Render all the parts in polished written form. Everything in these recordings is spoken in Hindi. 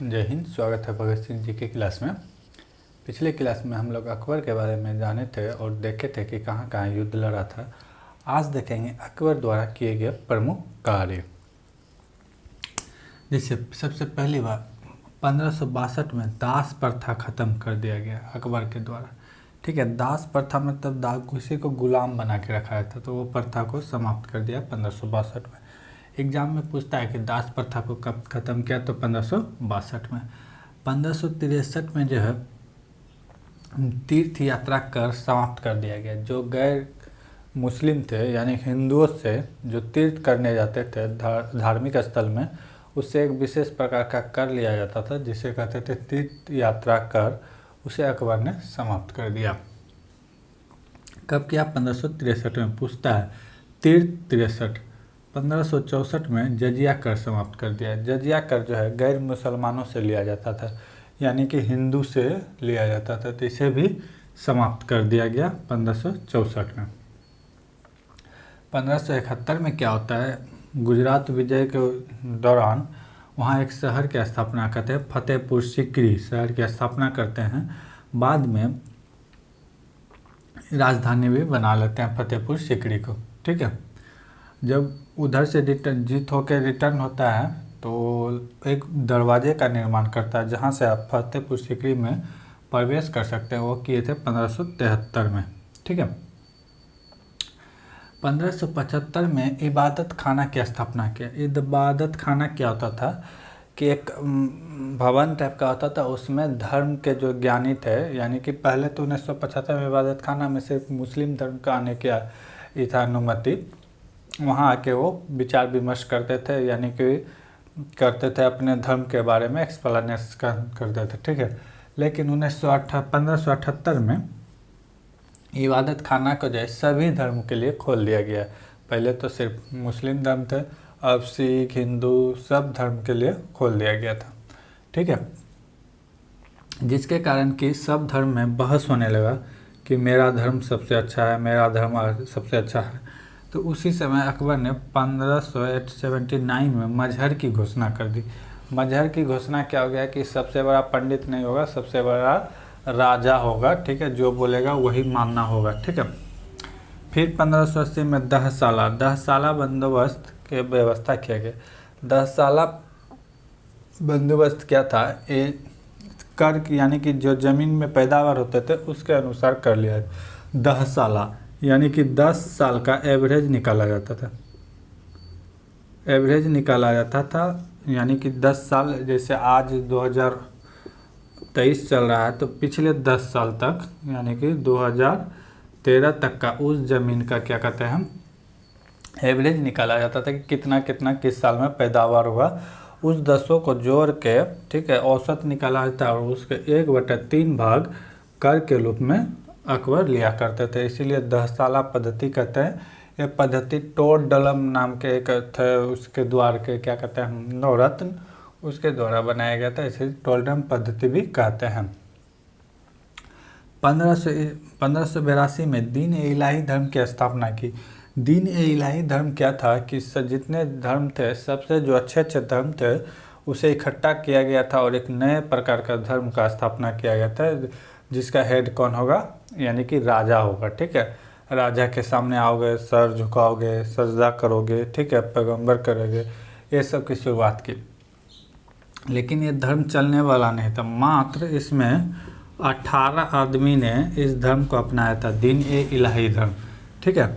जय हिंद। स्वागत है भगत सिंह जी की क्लास में। पिछले क्लास में हम लोग अकबर के बारे में जाने थे और देखे थे कि कहाँ कहाँ युद्ध लड़ा था। आज देखेंगे अकबर द्वारा किए गए प्रमुख कार्य। जैसे सबसे पहली बार 1562 में दास प्रथा ख़त्म कर दिया गया अकबर के द्वारा। ठीक है, दास प्रथा मतलब किसी को गुलाम बना के रखा था, तो वो प्रथा को समाप्त कर दिया 1562 में। एग्जाम में पूछता है कि दास प्रथा को कब ख़त्म किया, तो 1562 में। 1563 में जो है तीर्थ यात्रा कर समाप्त कर दिया गया। जो गैर मुस्लिम थे यानी हिंदुओं से जो तीर्थ करने जाते थे धार्मिक स्थल में, उससे एक विशेष प्रकार का कर लिया जाता था जिसे कहते थे तीर्थ यात्रा कर। उसे अकबर ने समाप्त कर दिया। कब किया? 1563 में। पूछता है तीर्थ 63। 1564 में जजिया कर समाप्त कर दिया। जजिया कर जो है गैर मुसलमानों से लिया जाता था, यानी कि हिंदू से लिया जाता था, तो इसे भी समाप्त कर दिया गया 1564 में। 1571 में क्या होता है? गुजरात विजय के दौरान वहाँ एक शहर की स्थापना करते हैं, फतेहपुर सीकरी शहर की स्थापना करते हैं। बाद में राजधानी भी बना लेते हैं फतेहपुर सीकरी को। ठीक है, जब उधर से जीत होकर रिटर्न होता है तो एक दरवाजे का निर्माण करता है जहाँ से आप फतेहपुर सीकरी में प्रवेश कर सकते हैं। वो किए थे 1573 में। ठीक है, 1575 में इबादत खाना की स्थापना किया। इबादत खाना क्या होता था कि एक भवन टाइप का होता था, उसमें धर्म के जो ज्ञानी थे, यानी कि पहले तो 1975 में इबादत खाना में सिर्फ मुस्लिम धर्म का आने की था अनुमति। वहाँ आके वो विचार विमर्श करते थे, यानी कि करते थे अपने धर्म के बारे में एक्सप्लेनेशन करते थे। ठीक है, लेकिन 1578 में इबादत खाना को जो है सभी धर्म के लिए खोल दिया गया। पहले तो सिर्फ मुस्लिम धर्म थे, अब सिख हिंदू सब धर्म के लिए खोल दिया गया था। ठीक है, जिसके कारण कि सब धर्म में बहस होने लगा कि मेरा धर्म सबसे अच्छा है, मेरा धर्म सबसे अच्छा है। तो उसी समय अकबर ने 1579 में मजहर की घोषणा कर दी। मजहर की घोषणा क्या हो गया कि सबसे बड़ा पंडित नहीं होगा, सबसे बड़ा राजा होगा। ठीक है, जो बोलेगा वही मानना होगा। ठीक है, फिर 1580 में 10 साला बंदोबस्त के व्यवस्था किया गया। 10 साला बंदोबस्त क्या था? कर यानी कि जो ज़मीन में पैदावार होते थे उसके अनुसार कर लिया। 10 साला यानी कि 10 साल का एवरेज निकाला जाता था। एवरेज निकाला जाता था यानी कि 10 साल, जैसे आज 2023 चल रहा है तो पिछले 10 साल तक यानी कि 2013 तक का उस ज़मीन का क्या कहते हैं हम एवरेज निकाला जाता था कि कितना कितना किस साल में पैदावार हुआ। उस 10 को जोड़ के, ठीक है, औसत निकाला जाता है और उसके 1/3 भाग कर के रूप में अकबर लिया करते थे। इसीलिए 10 साला पद्धति कहते हैं। ये पद्धति टोडलम नाम के एक थे, उसके द्वारा के क्या कहते हैं नवरत्न, उसके द्वारा बनाया गया था, इसे टोडलम पद्धति भी कहते हैं। 1582 में दीन ए इलाही धर्म की स्थापना की। दीन ए इलाही धर्म क्या था कि जितने धर्म थे, सबसे जो अच्छे अच्छे धर्म थे उसे इकट्ठा किया गया था और एक नए प्रकार का धर्म का स्थापना किया गया था, जिसका हेड कौन होगा? यानी कि राजा होगा। ठीक है, राजा के सामने आओगे, सर झुकाओगे, सजदा करोगे, ठीक है, पैगंबर करोगे, ये सब की शुरुआत की। लेकिन ये धर्म चलने वाला नहीं था। मात्र इसमें 18 आदमी ने इस धर्म को अपनाया था, दीन ए इलाही धर्म। ठीक है,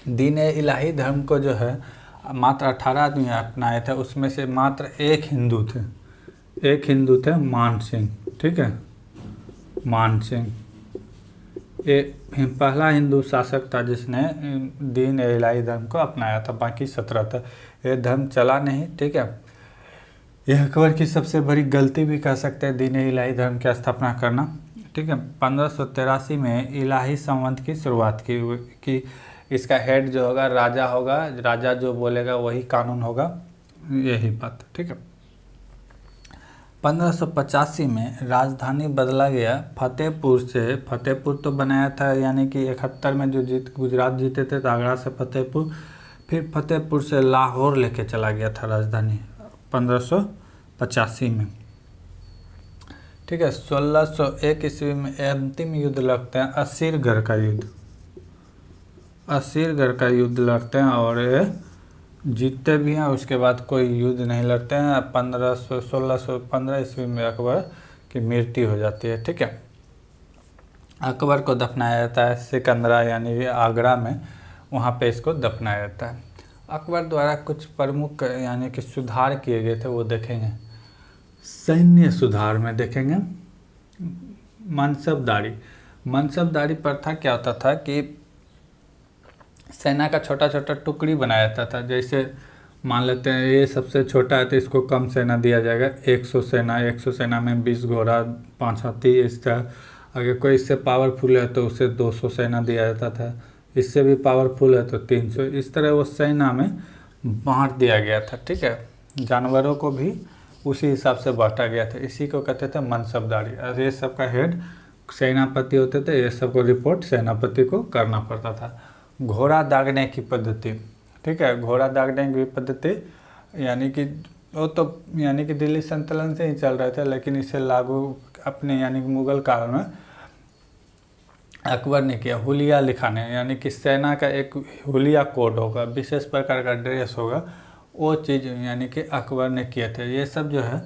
दीन ए इलाही धर्म को जो है मात्र 18 आदमी अपनाए थे। उसमें से मात्र एक हिंदू थे, मान सिंह। ठीक है, मान सिंह ये पहला हिंदू शासक था जिसने दीन ए इलाही धर्म को अपनाया था। बाकी 17 था। ये धर्म चला नहीं। ठीक है, यह अकबर की सबसे बड़ी गलती भी कह सकते हैं, दीन ए इलाही धर्म की स्थापना करना। ठीक है, 1583 में इलाही संवत की शुरुआत की कि इसका हेड जो होगा राजा होगा, राजा जो बोलेगा वही कानून होगा, यही बात। ठीक है, 1585 में राजधानी बदला गया फतेहपुर से। फतेहपुर तो बनाया था, यानी कि 71 में जो गुजरात जीते थे तो आगरा से फतेहपुर, फिर फतेहपुर से लाहौर लेके चला गया था राजधानी 85 में। ठीक है, 1601 ईस्वी में अंतिम युद्ध लड़ते हैं, असीरगढ़ का युद्ध। असीरगढ़ का युद्ध लड़ते हैं और ये जीतते भी हैं। उसके बाद कोई युद्ध नहीं लड़ते हैं। 1615 ईस्वी में अकबर की मृत्यु हो जाती है। ठीक है, अकबर को दफनाया जाता है सिकंदरा यानी आगरा में, वहाँ पे इसको दफनाया जाता है। अकबर द्वारा कुछ प्रमुख यानी कि सुधार किए गए थे, वो देखेंगे। सैन्य सुधार में देखेंगे मनसबदारी। मनसबदारी प्रथा क्या होता था कि सेना का छोटा छोटा टुकड़ी बनाया जाता था। जैसे मान लेते हैं ये सबसे छोटा है तो इसको कम सेना दिया जाएगा, 100 सेना। 100 सेना में 20 घोड़ा, 5 हाथी, इस तरह। अगर कोई इससे पावरफुल है तो उसे 200 सेना दिया जाता था, इससे भी पावरफुल है तो 300। इस तरह वो सेना में बांट दिया गया था। ठीक है, जानवरों को भी उसी हिसाब से बांटा गया था। इसी को कहते थे मनसबदारी। और ये सब का हेड सेनापति होते थे, ये सब को रिपोर्ट सेनापति को करना पड़ता था। घोड़ा दागने की पद्धति। ठीक है, घोड़ा दागने की पद्धति यानी कि वो तो यानी कि दिल्ली संतुलन से ही चल रहे थे, लेकिन इसे लागू अपने यानी कि मुगल काल में अकबर ने किया। हुलिया लिखाने यानी कि सेना का एक हुलिया कोड होगा, विशेष प्रकार का ड्रेस होगा, वो चीज़ यानी कि अकबर ने किए थे। ये सब जो है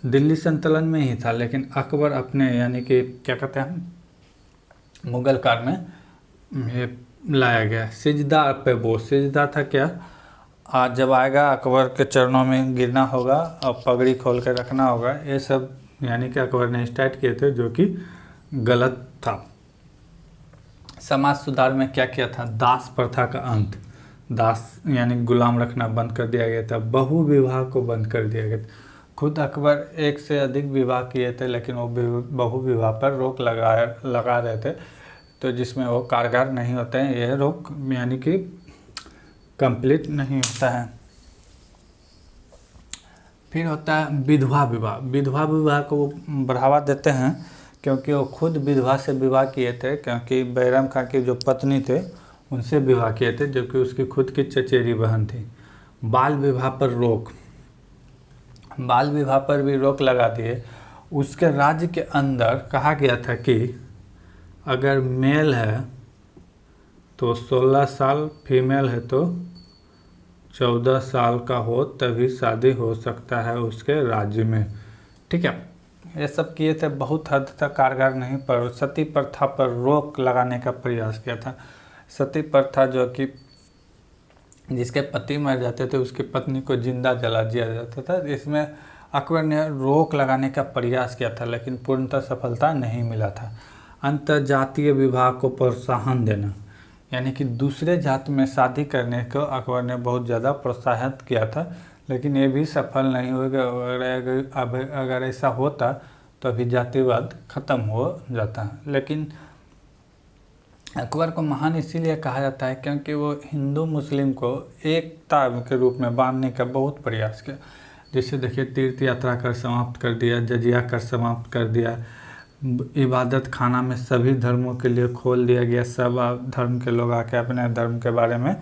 दिल्ली संतुलन में ही था, लेकिन अकबर अपने यानी कि क्या कहते हैं मुगल काल में ये लाया गया। सिजदा पे बोझ। सिजदा था क्या, आज जब आएगा अकबर के चरणों में गिरना होगा और पगड़ी खोल के रखना होगा। ये सब यानी कि अकबर ने स्टार्ट किए थे, जो कि गलत था। समाज सुधार में क्या किया था, दास प्रथा का अंत। दास यानी गुलाम रखना बंद कर दिया गया था। बहु विवाह को बंद कर दिया गया था। खुद अकबर एक से अधिक विवाह किए थे, लेकिन वो बहु विवाह पर रोक लगा रहे थे, तो जिसमें वो कारगर नहीं होते हैं। यह रोक यानी कि कंप्लीट नहीं होता है। फिर होता है विधवा विवाह। विधवा विवाह को बढ़ावा देते हैं क्योंकि वो खुद विधवा से विवाह किए थे, क्योंकि बैरम खां की जो पत्नी थे उनसे विवाह किए थे, जो कि उसकी खुद की चचेरी बहन थी। बाल विवाह पर रोक। बाल विवाह पर भी रोक लगा दिए। उसके राज्य के अंदर कहा गया था कि अगर मेल है तो 16 साल, फीमेल है तो 14 साल का हो तभी शादी हो सकता है उसके राज्य में। ठीक है, ये सब किए थे, बहुत हद तक कारगर नहीं, पर सती प्रथा पर रोक लगाने का प्रयास किया था। सती प्रथा जो कि जिसके पति मर जाते थे उसकी पत्नी को जिंदा जला दिया जाता था, इसमें अकबर ने रोक लगाने का प्रयास किया था, लेकिन पूर्णतः सफलता नहीं मिला था। अंतर्जातीय विवाह को प्रोत्साहन देना यानी कि दूसरे जात में शादी करने को अकबर ने बहुत ज़्यादा प्रोत्साहित किया था, लेकिन ये भी सफल नहीं होगा। अगर ऐसा होता तो अभी जातिवाद खत्म हो जाता। लेकिन अकबर को महान इसीलिए कहा जाता है क्योंकि वो हिंदू मुस्लिम को एकता के रूप में बांधने का बहुत प्रयास किया। जैसे देखिए, तीर्थ यात्रा कर समाप्त कर दिया, जजिया कर समाप्त कर दिया, इबादत खाना में सभी धर्मों के लिए खोल दिया गया। सब धर्म के लोग आके अपने धर्म के बारे में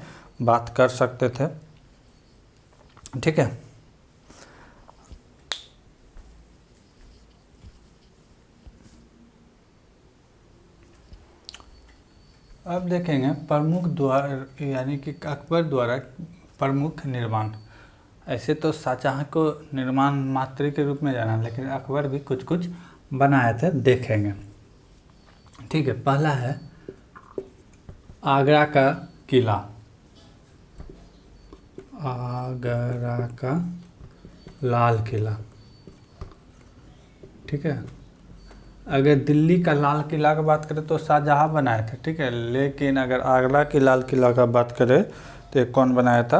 बात कर सकते थे। ठीक है, अब देखेंगे प्रमुख द्वार यानी कि अकबर द्वारा प्रमुख निर्माण। ऐसे तो शाहजहाँ को निर्माण मात्र के रूप में जाना, लेकिन अकबर भी कुछ कुछ बनाए थे, देखेंगे। ठीक है, पहला है आगरा का किला। आगरा का लाल किला। ठीक है, अगर दिल्ली का लाल किला का बात करें तो शाहजहाँ बनाए थे। ठीक है, लेकिन अगर आगरा की लाल किला का बात करें तो कौन बनाया था,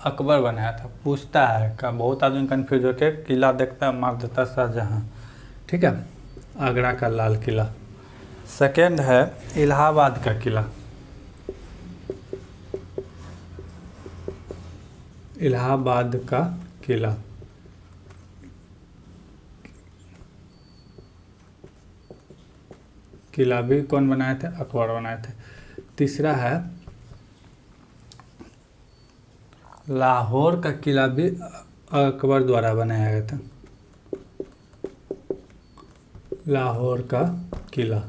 अकबर बनाया था। पूछता है का बहुत आदमी कंफ्यूज होकर किला देखता मार देता शाहजहाँ। ठीक है, आगरा का लाल किला। सेकेंड है इलाहाबाद का किला। इलाहाबाद का किला। किला भी कौन बनाए थे, अकबर बनाए थे। तीसरा है लाहौर का किला भी अकबर द्वारा बनाया गया था। लाहौर का किला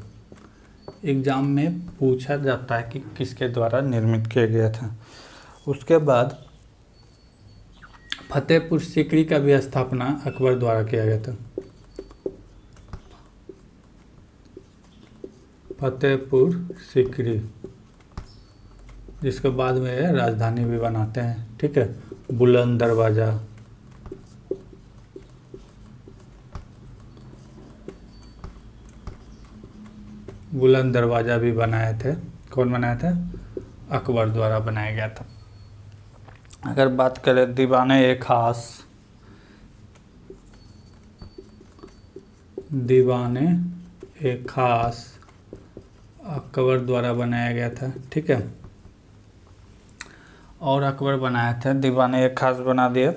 एग्ज़ाम में पूछा जाता है कि किसके द्वारा निर्मित किया गया था। उसके बाद फतेहपुर सीकरी का भी स्थापना अकबर द्वारा किया गया था। फतेहपुर सीकरी, जिसके बाद में राजधानी भी बनाते हैं। ठीक है, बुलंद दरवाज़ा, बुलंद दरवाज़ा भी बनाए थे। कौन बनाए थे? अकबर द्वारा बनाया गया था। अगर बात करें दीवाने खास, दीवाने खास अकबर द्वारा बनाया गया था। ठीक है, और अकबर बनाए थे, दीवाने खास बना दिए।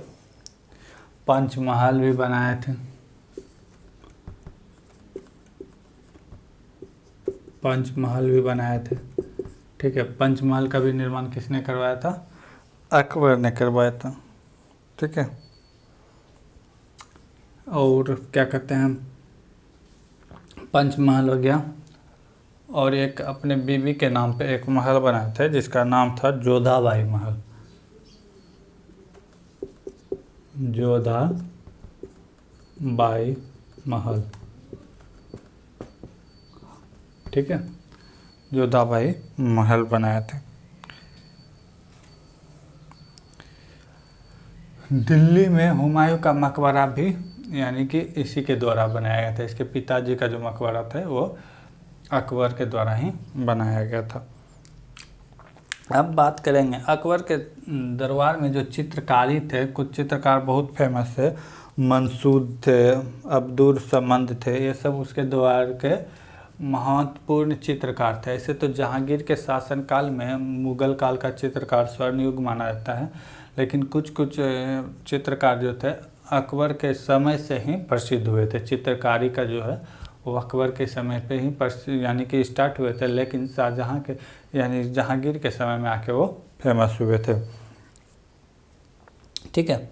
पंचमहल भी बनाए थे, पंचमहल भी बनाए थे। ठीक है, पंचमहल का भी निर्माण किसने करवाया था? अकबर ने करवाया था। ठीक है, और क्या कहते हैं, पंचमहल हो गया। और एक अपने बीवी के नाम पे एक महल बनाए थे जिसका नाम था जोधाबाई महल। जोधाबाई महल। ठीक है, जोधाबाई महल बनाए थे। दिल्ली में हुमायूं का मकबरा भी यानी कि इसी के द्वारा बनाया गया था। इसके पिताजी का जो मकबरा था वो अकबर के द्वारा ही बनाया गया था। अब बात करेंगे अकबर के दरबार में जो चित्रकारी थे, कुछ चित्रकार बहुत फेमस थे। मंसूद थे, अब्दुल समद थे, ये सब उसके दरबार के महत्वपूर्ण चित्रकार थे। ऐसे तो जहांगीर के शासनकाल में मुग़ल काल का चित्रकार स्वर्ण युग माना जाता है, लेकिन कुछ कुछ चित्रकार जो थे अकबर के समय से ही प्रसिद्ध हुए थे। चित्रकारी का जो है वो अकबर के समय पे ही यानी कि स्टार्ट हुए थे, लेकिन शाहजहाँ के यानी जहांगीर के समय में आके वो फेमस हुए थे। ठीक है,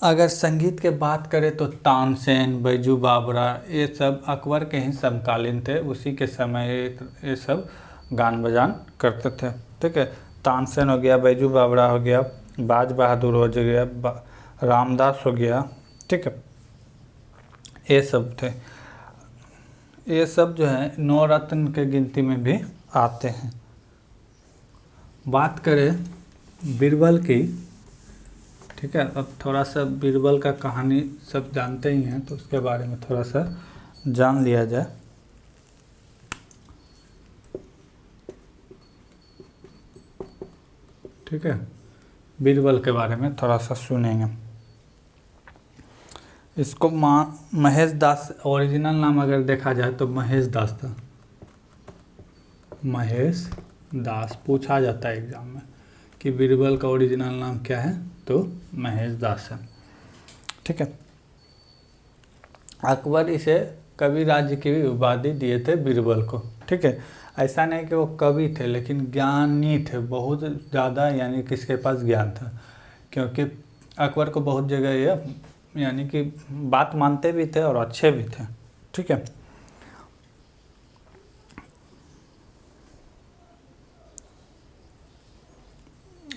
अगर संगीत के बात करें तो तानसेन, बैजू बावरा, ये सब अकबर के ही समकालीन थे। उसी के समय ये सब गान बजान करते थे। ठीक है, तानसेन हो गया, बैजू बावरा हो गया, बाज बहादुर हो गया, रामदास हो गया। ठीक है, ये सब थे। ये सब जो है नवरत्न के गिनती में भी आते हैं। बात करें बीरबल की, ठीक है, अब थोड़ा सा बीरबल का कहानी सब जानते ही हैं तो उसके बारे में थोड़ा सा जान लिया जाए। ठीक है, बीरबल के बारे में थोड़ा सा सुनेंगे। इसको महेश दास, ओरिजिनल नाम अगर देखा जाए तो महेश दास था। महेश दास पूछा जाता है एग्जाम में कि बीरबल का ओरिजिनल नाम क्या है, तो महेश दास है। ठीक है, अकबर इसे कवि राज्य की भी उपाधि दिए थे बीरबल को। ठीक है, ऐसा नहीं कि वो कवि थे, लेकिन ज्ञानी थे बहुत ज़्यादा, यानी किसके पास ज्ञान था, क्योंकि अकबर को बहुत जगह ये यानी कि बात मानते भी थे और अच्छे भी थे। ठीक है,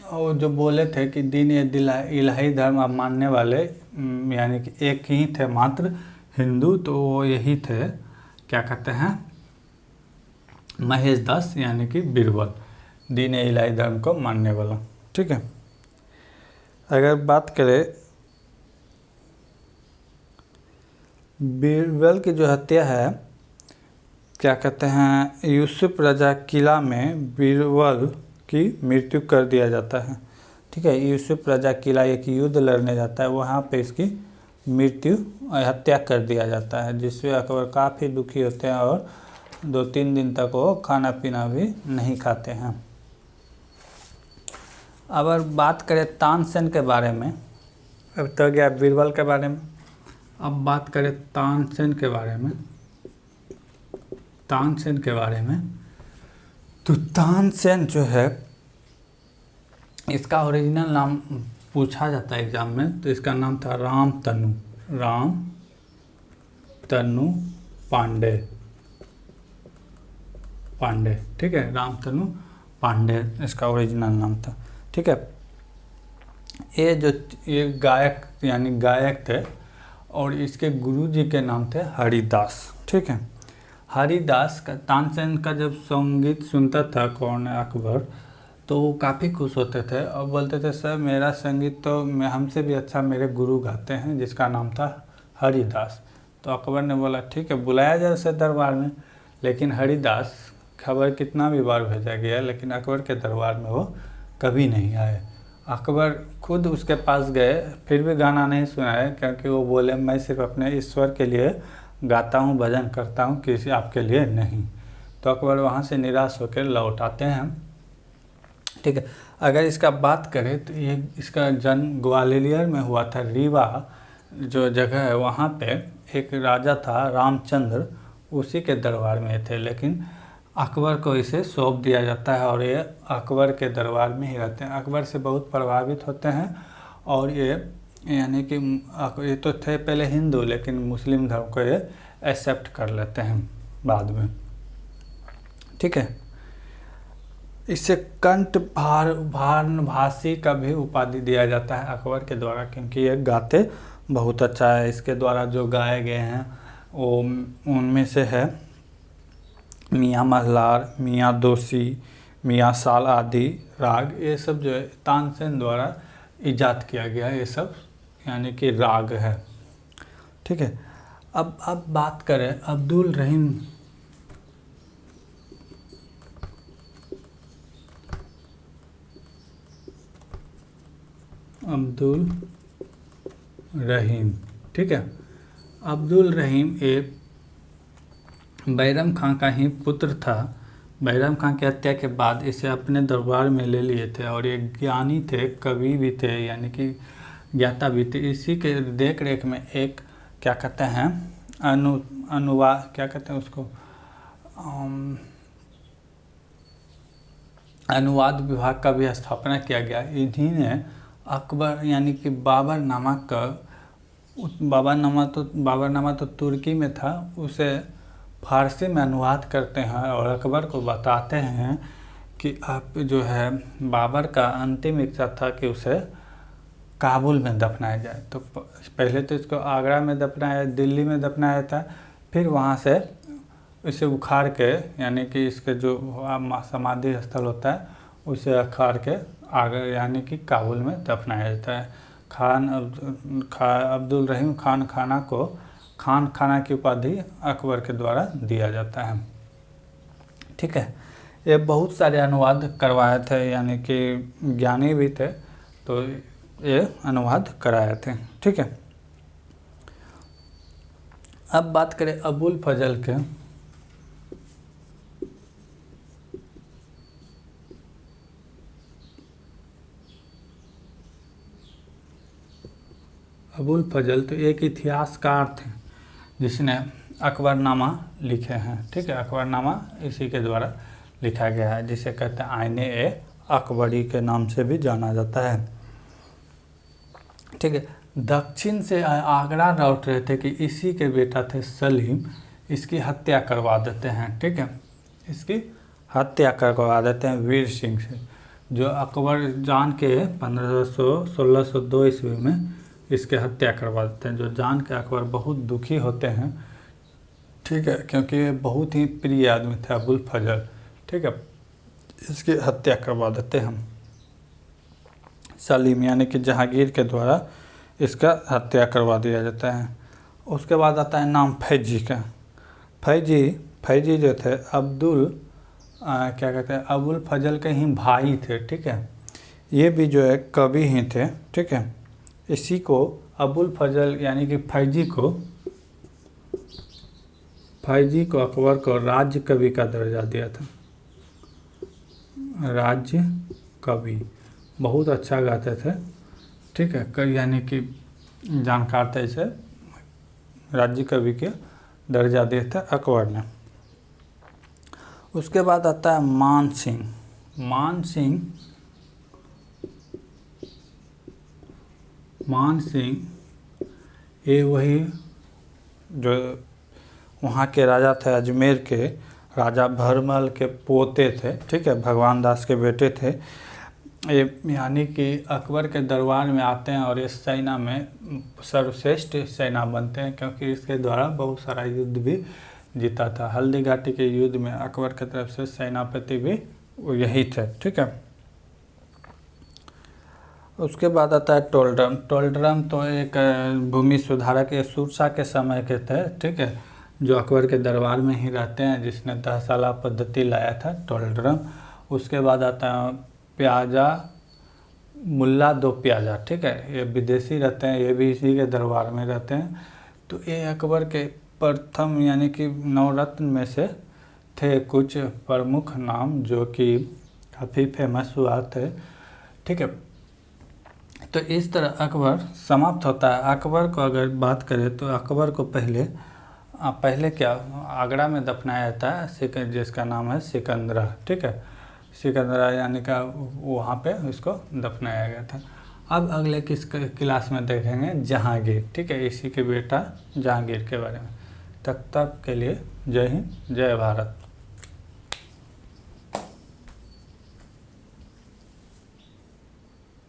और जो बोले थे कि दीन इलाही धर्म अब मानने वाले यानी कि एक ही थे मात्र हिंदू, तो वो यही थे, क्या कहते हैं, महेश दास यानी कि बीरबल, दीन इलाही धर्म को मानने वाला। ठीक है, अगर बात करें बीरबल की जो हत्या है, क्या कहते हैं, यूसुफ रजा किला में बीरबल की मृत्यु कर दिया जाता है। ठीक है, यूसुफ रजा किला एक युद्ध लड़ने जाता है, वहाँ पे इसकी मृत्यु हत्या कर दिया जाता है, जिससे अकबर काफ़ी दुखी होते हैं और 2-3 दिन तक वो खाना पीना भी नहीं खाते हैं। अगर बात करें तानसेन के बारे में, अब तो गया बीरबल के बारे में, अब बात करें तानसेन के बारे में। तानसेन के बारे में तो तानसेन जो है, इसका ओरिजिनल नाम पूछा जाता है एग्जाम में, तो इसका नाम था राम तनु, राम तनु पांडे, पांडे, ठीक है, राम तनु पांडे इसका ओरिजिनल नाम था, ठीक है। ये गायक यानी गायक थे, और इसके गुरुजी के नाम थे हरिदास, ठीक है। हरिदास का तानसेन का जब संगीत सुनता था कौन अकबर, तो वो काफ़ी खुश होते थे और बोलते थे सर मेरा संगीत तो मैं हमसे भी अच्छा मेरे गुरु गाते हैं जिसका नाम था हरिदास। तो अकबर ने बोला ठीक है बुलाया जाए उसे दरबार में, लेकिन हरिदास खबर कितना भी बार भेजा गया लेकिन अकबर के दरबार में वो कभी नहीं आए। अकबर खुद उसके पास गए फिर भी गाना नहीं सुनाए, क्योंकि वो बोले मैं सिर्फ अपने ईश्वर के लिए गाता हूँ, भजन करता हूँ, किसी आपके लिए नहीं। तो अकबर वहाँ से निराश होकर लौट आते हैं, ठीक है। अगर इसका बात करें तो ये इसका जन्म ग्वालियर में हुआ था। रीवा जो जगह है वहाँ पे एक राजा था रामचंद्र, उसी के दरबार में थे, लेकिन अकबर को इसे सौंप दिया जाता है और ये अकबर के दरबार में ही रहते हैं। अकबर से बहुत प्रभावित होते हैं और ये यानी कि ये तो थे पहले हिंदू, लेकिन मुस्लिम धर्म को ये एक्सेप्ट कर लेते हैं बाद में, ठीक है। इसे कंठ भाषी का भी उपाधि दिया जाता है अकबर के द्वारा, क्योंकि ये गाते बहुत अच्छा है। इसके द्वारा जो गाए गए हैं वो उनमें से है मियाँ मल्हार, मियाँ दोषी, मियाँ साल आदि राग, ये सब जो है तानसेन द्वारा इजाद किया गया है, ये सब यानी कि राग है, ठीक है। अब बात करें अब्दुल रहीम, अब्दुल रहीम, ठीक है। अब्दुल रहीम एक बैरम खां का ही पुत्र था। बैरम खां की हत्या के बाद इसे अपने दरबार में ले लिए थे और ये ज्ञानी थे, कवि भी थे, यानी कि ज्ञाता भी थे। इसी के देख रेख में एक क्या कहते हैं अनुवाद क्या कहते हैं उसको अनुवाद विभाग का भी स्थापना किया गया। इन्हीं ने अकबर यानी कि बाबरनामा तो तुर्की में था, उसे फारसी में अनुवाद करते हैं और अकबर को बताते हैं कि आप जो है बाबर का अंतिम इच्छा था कि उसे काबुल में दफनाया जाए। तो पहले तो इसको आगरा में दफनाया, दिल्ली में दफनाया था, फिर वहाँ से इसे उखाड़ के यानी कि इसके जो समाधि स्थल होता है उसे उखाड़ के आगरा यानी कि काबुल में दफनाया जाता है। अब्दुल रहीम खान खाना को खान खाना की उपाधि अकबर के द्वारा दिया जाता है, ठीक है। ये बहुत सारे अनुवाद करवाए थे, यानी कि ज्ञानी भी थे तो ये अनुवाद कराए थे, ठीक है। अब बात करें अबुल फजल के, अबुल फजल तो एक इतिहासकार थे जिसने अकबरनामा लिखे हैं, ठीक है। अकबरनामा इसी के द्वारा लिखा गया है, जिसे कहते हैं आईने ए अकबरी के नाम से भी जाना जाता है, ठीक है। दक्षिण से आगरा लौट रहे थे कि इसी के बेटा थे सलीम, इसकी हत्या करवा देते हैं, ठीक है। इसकी हत्या करवा देते हैं वीर सिंह से, जो अकबर जान के 1602 ईस्वी में इसके हत्या करवा देते हैं, जो जान के अकबर बहुत दुखी होते हैं, ठीक है, क्योंकि ये बहुत ही प्रिय आदमी थे अबुल फजल, ठीक है। इसकी हत्या करवा देते हैं सलीम यानी कि जहांगीर के द्वारा इसका हत्या करवा दिया जाता है। उसके बाद आता है नाम फैजी का। फैजी जो थे क्या कहते हैं अबुल फजल के ही भाई थे, ठीक है। ये भी जो है कवि ही थे, ठीक है। इसी को अबुल फजल यानी कि फैजी को अकबर को राज्य कवि का दर्जा दिया था। राज्य कवि बहुत अच्छा गाते थे, ठीक है, यानी कि जानकार थे, इसे राज्य कवि के दर्जा दिया था अकबर ने। उसके बाद आता है मान सिंह। मान सिंह ये वही जो वहाँ के राजा थे, अजमेर के राजा भरमल के पोते थे, ठीक है, भगवान दास के बेटे थे ये। यानी कि अकबर के दरबार में आते हैं और इस सेना में सर्वश्रेष्ठ सेना बनते हैं, क्योंकि इसके द्वारा बहुत सारा युद्ध भी जीता था। हल्दी घाटी के युद्ध में अकबर की तरफ से सेनापति भी यही थे, ठीक है। उसके बाद आता है टोलड्रम। टोलड्रम तो एक भूमि सुधारक ये सुरसा के समय के थे, ठीक है, जो अकबर के दरबार में ही रहते हैं, जिसने 10 साला पद्धति लाया था टोलड्रम। उसके बाद आता है प्याजा, मुल्ला दो प्याजा, ठीक है, ये विदेशी रहते हैं, ये भी इसी के दरबार में रहते हैं। तो ये अकबर के प्रथम यानी कि नवरत्न में से थे कुछ प्रमुख नाम जो कि काफ़ी फेमस हुआ थे, ठीक है। तो इस तरह अकबर समाप्त होता है। अकबर को अगर बात करें तो अकबर को पहले क्या आगरा में दफनाया जाता है, जिसका नाम है सिकंदरा, ठीक है, सिकंदरा यानी का वहाँ पे उसको दफनाया गया था। अब अगले किस क्लास में देखेंगे जहांगीर, ठीक है, इसी के बेटा जहांगीर के बारे में। तब तक के लिए जय हिंद, जय भारत।